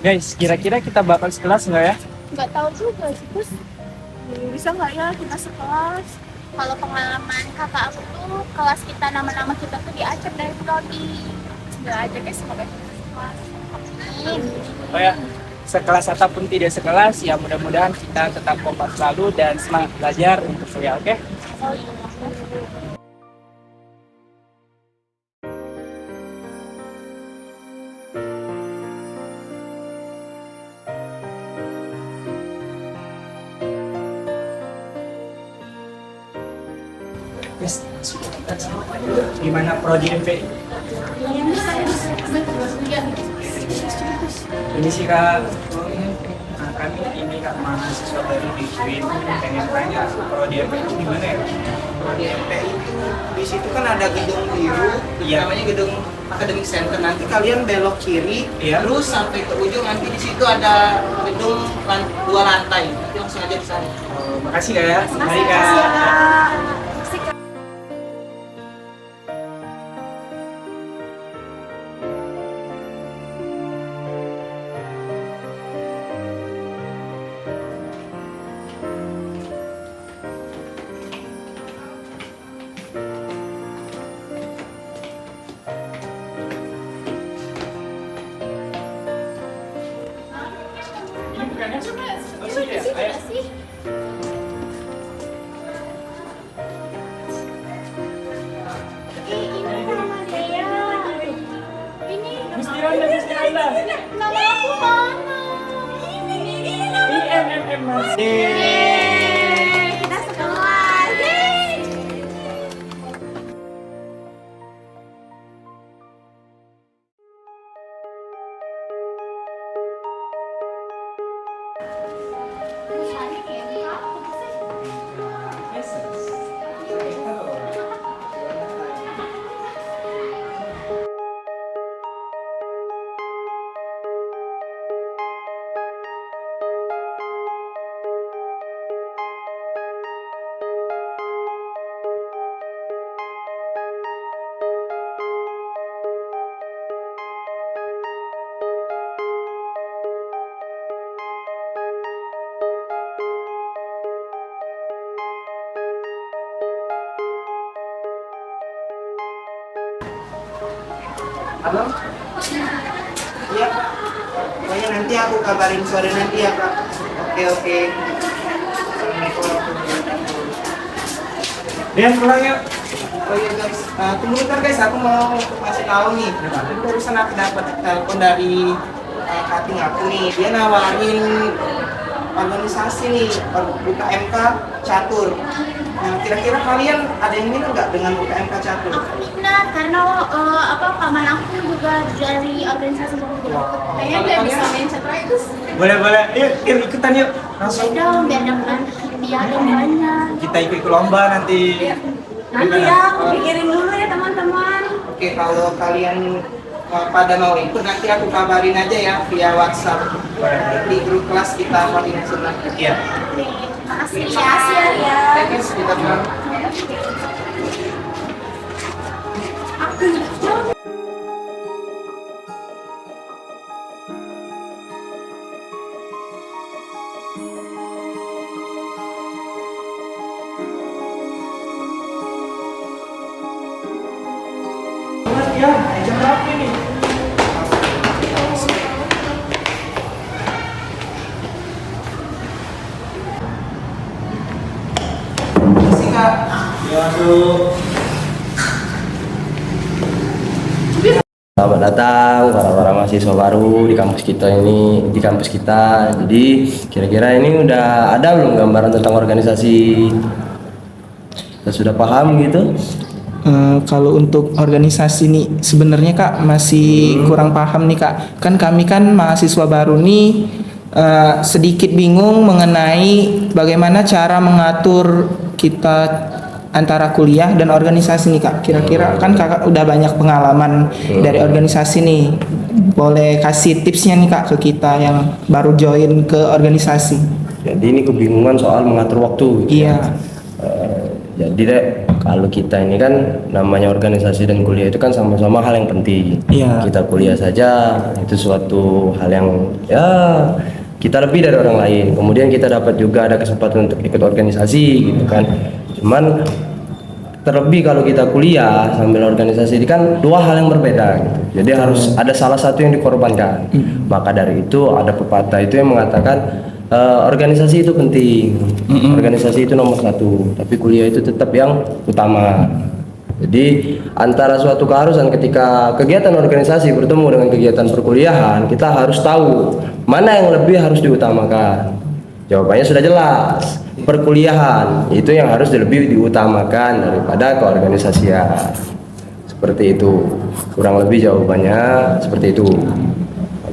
Guys, kira-kira kita bakal sekelas nggak ya? Nggak tahu juga sih, Gus. Bisa nggak ya kita sekelas? Kalau pengalaman kakak aku tuh, kelas kita nama-nama kita tuh diacak dari prodi. Nggak aja guys, semoga kita sekelas. Amin. Oh ya, sekelas ataupun tidak sekelas, ya mudah-mudahan kita tetap kompak selalu dan semangat belajar untuk kuliah, oke? Oh iya. Guys, gimana prodi MP? Ini sih kak, kami ini kak mahasiswa baru di UIN, pengen tanya prodi MP itu gimana ya? Di MPI di situ kan ada gedung biru, Iya. namanya gedung Academic Center. Nanti kalian belok kiri, Iya. terus sampai ke ujung. Nanti di situ ada gedung 2 lantai. Nanti langsung aja ke sana. Oh, makasih kak ya. Mari Makasih ya, kak. Kak. Ini bukannya Coba, sini ya? sih, Ayo. nggak sih? Ini nama Dea. Ini Gusti Randa, Gusti Randa. nama aku mana? Ini nama. IMMM Mas. Yeay, kita sekelas. Yeay. Halo? Iya Kak. Pokoknya nanti aku kabarin sore nanti ya Kak. Oke. Assalamualaikum warahmatullahi wabarakatuh. Rian pulang yuk. Oh iya guys, tunggu bentar guys, aku mau kasih tahu nih. Tadi barusan aku dapat telepon dari cutting aku nih. Dia nawarin organisasi nih, buka MK Catur. Nah, kira-kira kalian ada yang minat nggak dengan buka MK Catur? Aku minat karena paman aku juga dari organisasi buku. Kayaknya dia bisa main catur itu. Boleh. Yuk ikutan yuk. Langsung. Dong, biar dapat hadiah yang banyak. Kita ikut lomba nanti. Nanti ya, aku pikirin dulu ya teman-teman. Oke, kalau kalian pada mau ikut nanti aku kabarin aja ya via WhatsApp di grup kelas kita koordinasi nanti. Iya. Makasih ya. Thank you, kita pulang. Ya, jam berapa ini? Kasih Kak. Ya, masuk. Selamat datang para mahasiswa baru di kampus kita ini, di kampus kita. Jadi kira-kira ini udah ada belum gambaran tentang organisasi? Sudah paham gitu? Kalau untuk organisasi nih sebenarnya Kak masih kurang paham nih Kak. Kan kami kan mahasiswa baru nih sedikit bingung mengenai bagaimana cara mengatur kita antara kuliah dan organisasi nih Kak. Kira-kira kan Kakak udah banyak pengalaman dari organisasi nih. Boleh kasih tipsnya nih Kak ke kita yang baru join ke organisasi. Jadi ini kebingungan soal mengatur waktu. Gitu. Iya. Jadi dek, Kalau kita ini kan namanya organisasi dan kuliah itu kan sama-sama hal yang penting. Iya. Kita kuliah saja itu suatu hal yang ya kita lebih dari orang lain. Kemudian kita dapat juga ada kesempatan untuk ikut organisasi gitu kan. Cuman terlebih kalau kita kuliah sambil organisasi ini kan dua hal yang berbeda gitu. Jadi harus ada salah satu yang dikorbankan. Maka dari itu ada pepatah itu yang mengatakan organisasi itu penting, organisasi itu nomor satu, tapi kuliah itu tetap yang utama. Jadi antara suatu keharusan ketika kegiatan organisasi bertemu dengan kegiatan perkuliahan, kita harus tahu mana yang lebih harus diutamakan. Jawabannya sudah jelas, perkuliahan itu yang harus lebih diutamakan daripada keorganisasian. Seperti itu, kurang lebih jawabannya seperti itu.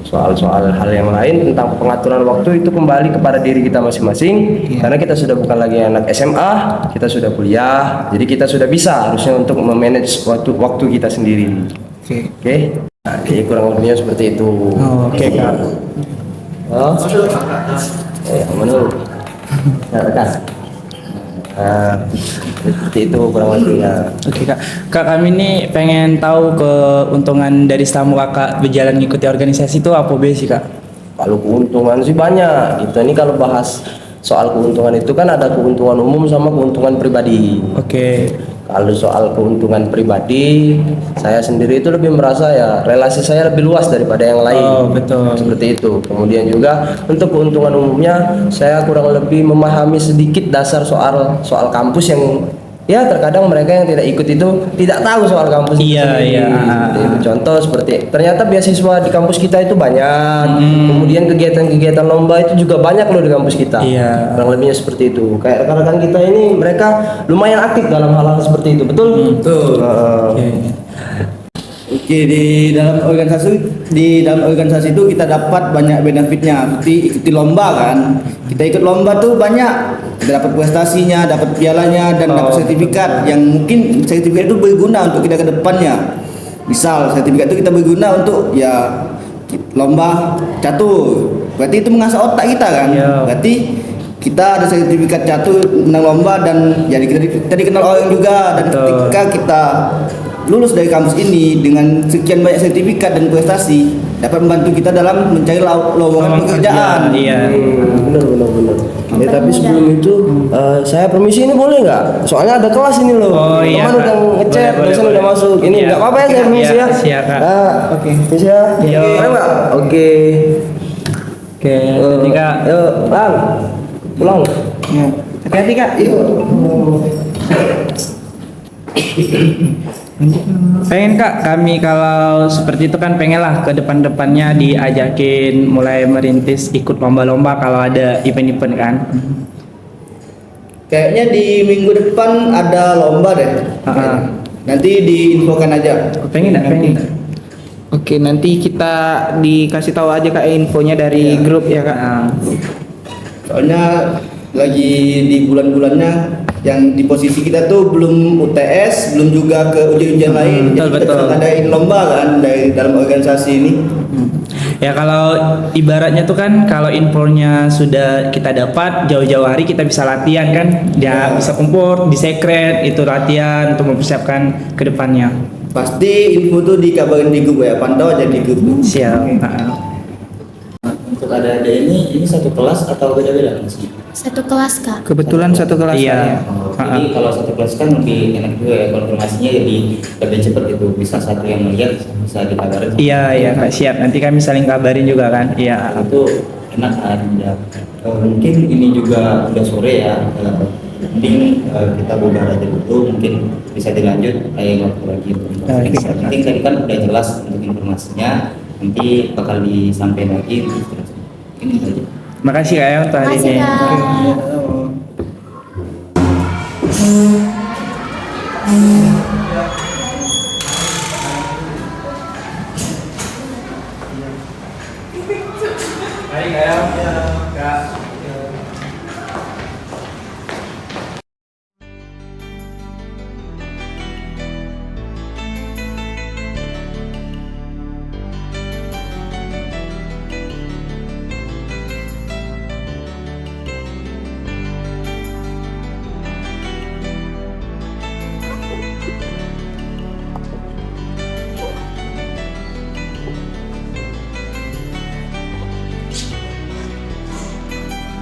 Soal-soal hal yang lain tentang pengaturan waktu itu kembali kepada diri kita masing-masing, karena kita sudah bukan lagi anak SMA, kita sudah kuliah, jadi kita sudah bisa harusnya untuk memanage waktu kita sendiri. Oke. Nah, jadi kurang lebihnya seperti itu. Oke, Kak. Oh, mana? Rekan. Seperti itu kurang lebihnya. Oke Kak, Kak kami ini pengen tahu keuntungan dari selama Kakak berjalan mengikuti organisasi itu apa sih Kak? Kalau keuntungan sih banyak. Kita ini kalau bahas soal keuntungan itu kan ada keuntungan umum sama keuntungan pribadi. Oke. Kalau soal keuntungan pribadi, saya sendiri itu lebih merasa ya relasi saya lebih luas daripada yang lain. Oh betul. Seperti itu. Kemudian juga untuk keuntungan umumnya, saya kurang lebih memahami sedikit dasar soal kampus yang ya terkadang mereka yang tidak ikut itu tidak tahu soal kampus itu Iya, sendiri. iya. Seperti itu. Contoh seperti ternyata beasiswa di kampus kita itu banyak. Kemudian kegiatan-kegiatan lomba itu juga banyak loh di kampus kita. Iya. Kurang lebihnya seperti itu. Kayak rekan-rekan kita ini mereka lumayan aktif dalam hal-hal seperti itu. Betul? Betul. Oke. Oke, di dalam organisasi itu kita dapat banyak benefitnya. Seperti ikuti lomba kan. Kita ikut lomba tuh banyak. Kita dapat prestasinya, dapat pialanya dan dapat sertifikat yang mungkin sertifikat itu berguna untuk kita ke depannya. Misal sertifikat itu kita berguna untuk ya lomba catur. Berarti itu mengasah otak kita kan. Iya. Berarti kita ada sertifikat catur menang lomba dan jadi kita dikenal orang juga, dan Betul. ketika kita lulus dari kampus ini dengan sekian banyak sertifikat dan prestasi dapat membantu kita dalam mencari lowongan pekerjaan. Iya. Benar. Tapi sebelum itu saya permisi ini boleh nggak? Soalnya ada kelas ini loh. Oh, iya, Teman Kak. udah ngechat, Boleh, dosen boleh. udah masuk. Ini Iya. nggak apa-apa ya saya permisi ya. Siap, Kak. Oke. Permisi ya. Iya. Boleh nggak? Oke. Oke. Nanti Kak. Yuk, Bang. Pulang. Ya. Hati-hati Kak. Pengen Kak, kami kalau seperti itu kan pengen lah ke depan-depannya diajakin mulai merintis ikut lomba-lomba kalau ada event-event kan. Kayaknya di minggu depan ada lomba deh. Nanti diinfokan aja. Pengen nggak? Pengen. Oke, nanti kita dikasih tahu aja Kak infonya dari grup ya Kak. Soalnya lagi di bulan-bulannya yang di posisi kita tuh belum UTS, belum juga ke ujian-ujian lain. betul, Jadi kita betul. sedang ngadain lomba kan dari dalam organisasi ini. Ya kalau ibaratnya tuh kan kalau infonya sudah kita dapat jauh-jauh hari kita bisa latihan kan, ya bisa kumpul di secret itu latihan untuk mempersiapkan ke depannya. Pasti info tuh dikabarin di grup ya, pantau aja di grup. Siap. Untuk adik-adik ini satu kelas atau beda-beda Mas? Satu kelas Kak. Kebetulan satu kelas Iya. saya. Jadi kalau satu kelas kan lebih enak juga ya, konfirmasinya jadi lebih cepat gitu, bisa satu yang melihat bisa dikabarin. Iya Kak, siap. Nanti kami saling kabarin juga kan. Iya. Itu enak kan ya. Mungkin ini juga udah sore ya. Mending kita bubar aja dulu, mungkin bisa dilanjut kayak waktu lagi. Oke. Mungkin tadi kan udah jelas untuk informasinya, nanti bakal disampaikan lagi. Ini aja. Makasih Kak ya untuk hari Makasih ini. Kak.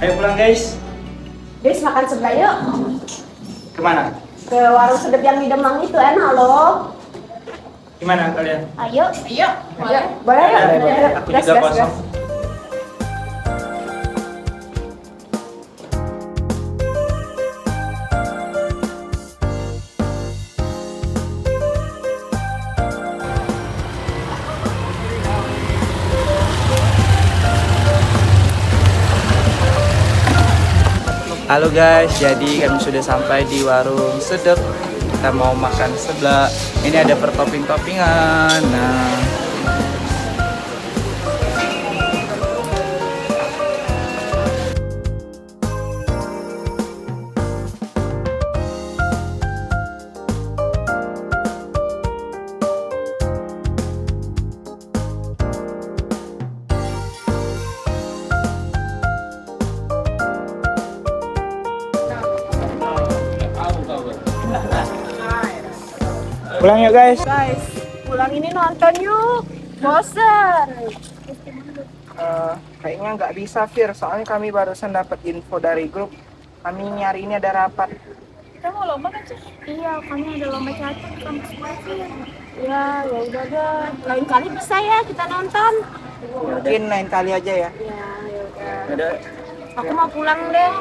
Ayo pulang guys. Guys, makan sebelah yuk. Kemana? Ke warung sedep yang di Demang itu enak loh. Gimana kalian? Ayo. Ayo, boleh. Boleh ya? Aku juga kosong. Halo guys, jadi kami sudah sampai di warung sedep. Kita mau makan sebelah. Ini ada pertopping-toppingan. Nah, pulang yuk guys. Guys, pulang ini nonton yuk. Bosen. Kayaknya nggak bisa Fir, soalnya kami barusan dapat info dari grup. Kami nyari ini ada rapat. Kita mau lomba kan, Cik? Iya, kami ada lomba catur di kampus Masir. Ya, ya udah deh. Lain kali bisa ya kita nonton. Mungkin lain kali aja ya. Ya, ya udah. Ada. Aku mau pulang deh.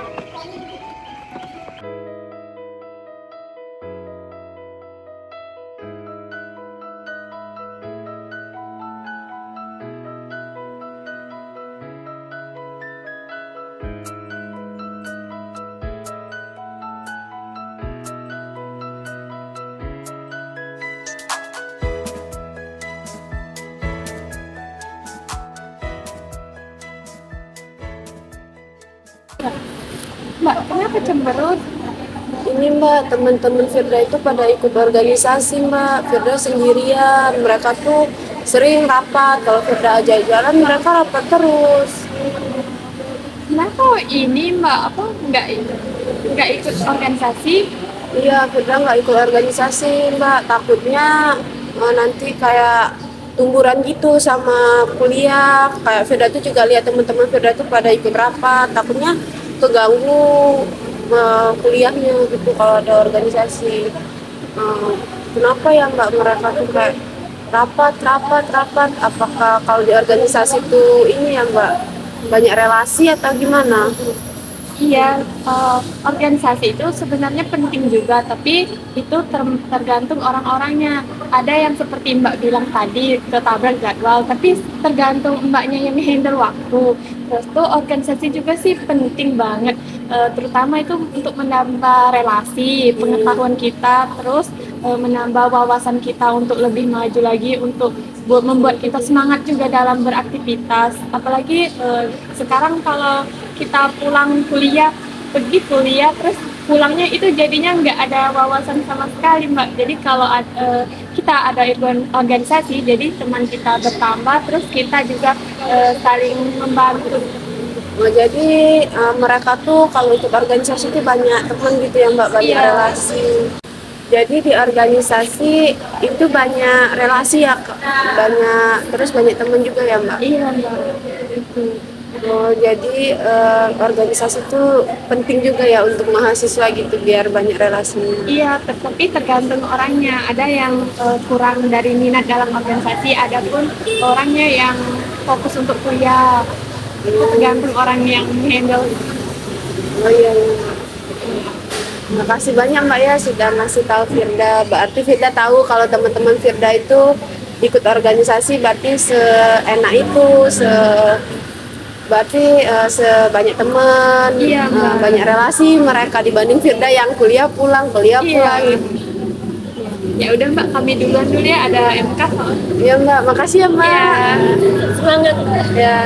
Mbak, kenapa cemberut? Ini Mbak, teman-teman Firda itu pada ikut organisasi Mbak. Firda sendirian, mereka tuh sering rapat. Kalau Firda aja jalan, mereka rapat terus. Kenapa ini Mbak apa nggak ikut organisasi? Iya, Firda nggak ikut organisasi Mbak. Takutnya nanti kayak tumburan gitu sama kuliah. Kayak Firda tuh juga lihat teman-teman Firda tuh pada ikut rapat. Takutnya keganggu kuliahnya gitu kalau ada organisasi. Kenapa ya Mbak mereka tuh kayak rapat? Apakah kalau di organisasi tuh ini ya Mbak banyak relasi atau gimana? Iya, organisasi itu sebenarnya penting juga, tapi itu tergantung orang-orangnya. Ada yang seperti Mbak bilang tadi, ketabrak jadwal, tapi tergantung Mbaknya yang handle waktu. Terus tuh organisasi juga sih penting banget, terutama itu untuk menambah relasi, pengetahuan kita, terus menambah wawasan kita untuk lebih maju lagi, untuk membuat kita semangat juga dalam beraktivitas. Apalagi sekarang kalau kita pulang pergi kuliah terus pulangnya itu jadinya nggak ada wawasan sama sekali Mbak. Jadi kalau kita ada organisasi, jadi teman kita bertambah, terus kita juga saling membantu. Jadi mereka tuh kalau ikut organisasi itu banyak teman gitu ya Mbak, banyak Iya. relasi. Jadi di organisasi itu banyak relasi ya, Kak? Terus banyak teman juga ya Mbak. Iya Mbak. Oh, jadi organisasi itu penting juga ya untuk mahasiswa gitu biar banyak relasinya. Iya, tapi tergantung orangnya. Ada yang kurang dari minat dalam organisasi, ada pun orangnya yang fokus untuk kuliah. Itu tergantung orang yang handle. Oh iya. Terima kasih banyak Mbak ya sudah ngasih tahu Firda. Berarti Firda tahu kalau teman-teman Firda itu ikut organisasi, berarti seenak itu, berarti sebanyak teman, Iya, Mbak. banyak relasi mereka dibanding Firda yang kuliah pulang Iya. gitu. Ya udah Mbak, kami duluan dulu ya, ada MK soalnya. Ya Mbak, makasih ya Mbak. Iya. Semangat. Ya.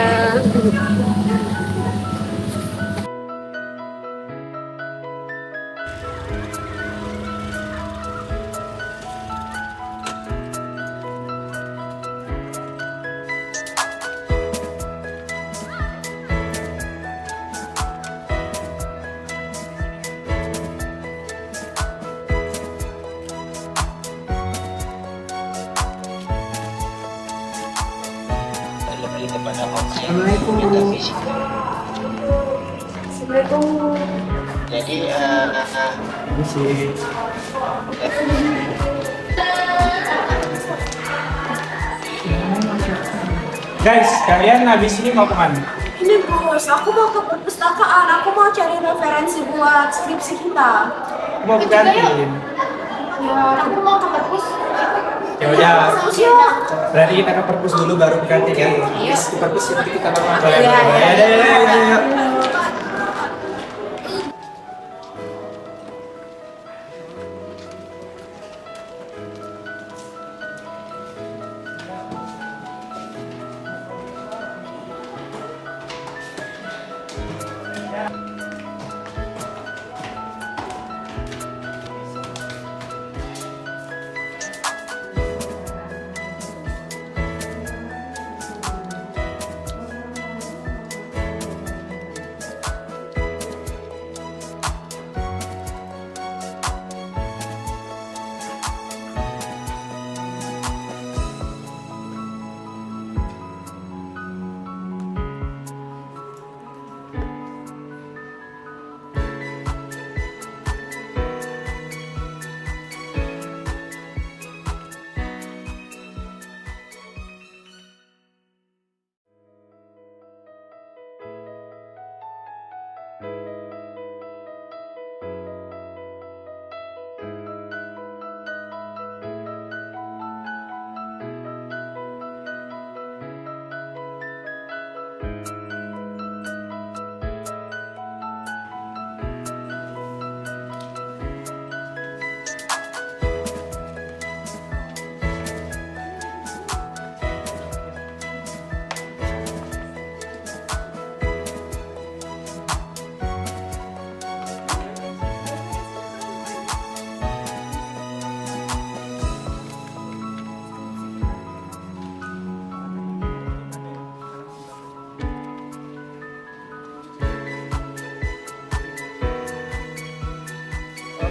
Assalamualaikum. Assalamualaikum. Jadi Ini sih. Guys, kalian habis ini mau kemana? Ini bos, aku mau ke perpustakaan. Aku mau cari referensi buat skripsi kita. Mau ke kantin. Ya, aku mau ke perpus. Ya udah. Yuk. Berarti kita ke perpus dulu baru ke kantin ya. Yes, ke perpus nanti kita baru makan. Iya, iya. Ya.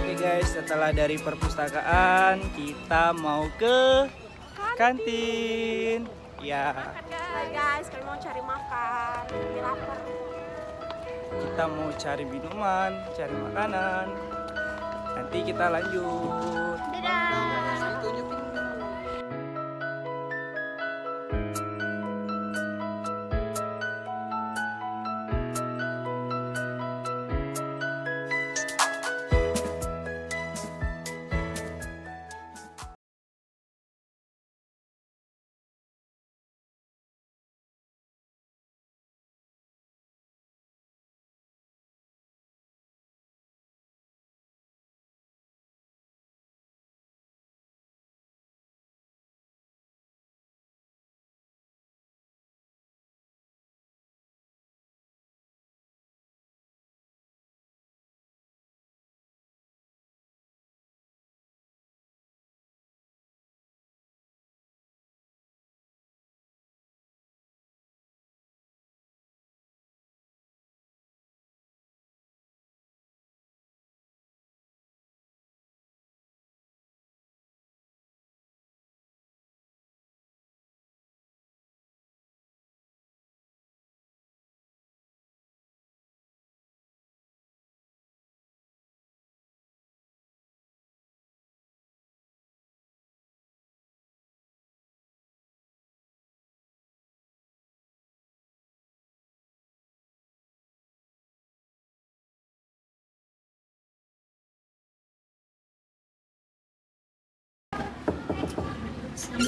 Oke guys, setelah dari perpustakaan kita mau ke kantin. Ya, Hai guys, kami mau cari makan. Kami lapar. kita mau cari minuman, cari makanan. Nanti kita lanjut.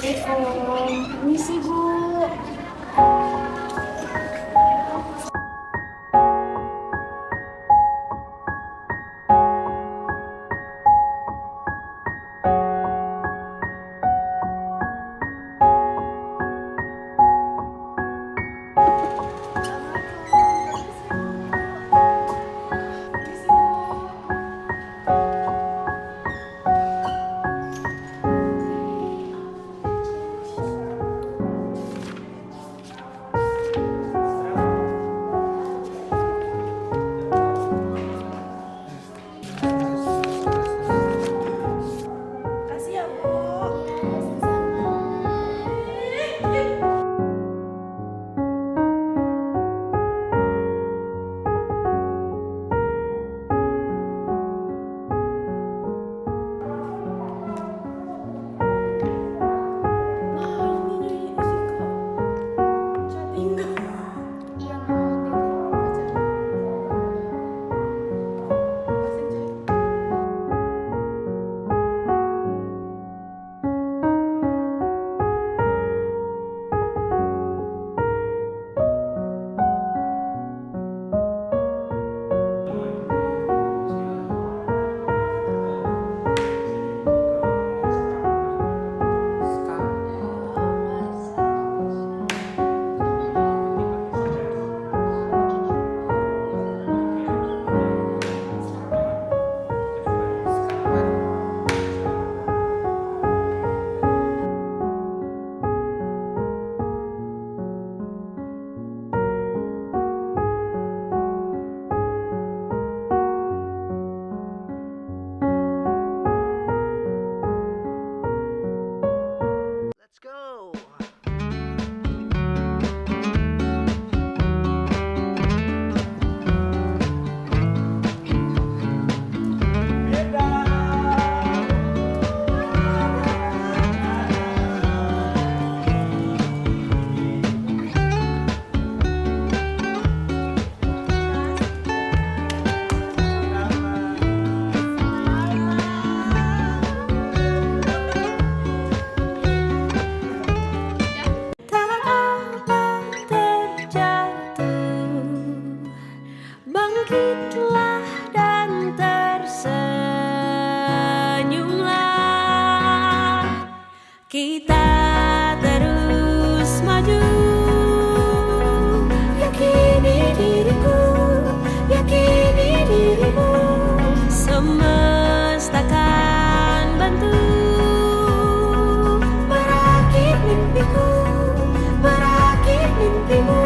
Assalamualaikum. Permisi Bu. Kita terus maju. Yakini diriku, yakini dirimu. Semesta akan bantu merakit mimpiku, merakit mimpimu.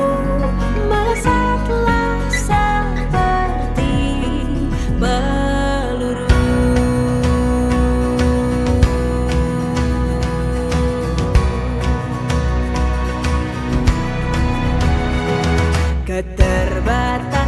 Melesatlah seperti peluru. Keterbatasan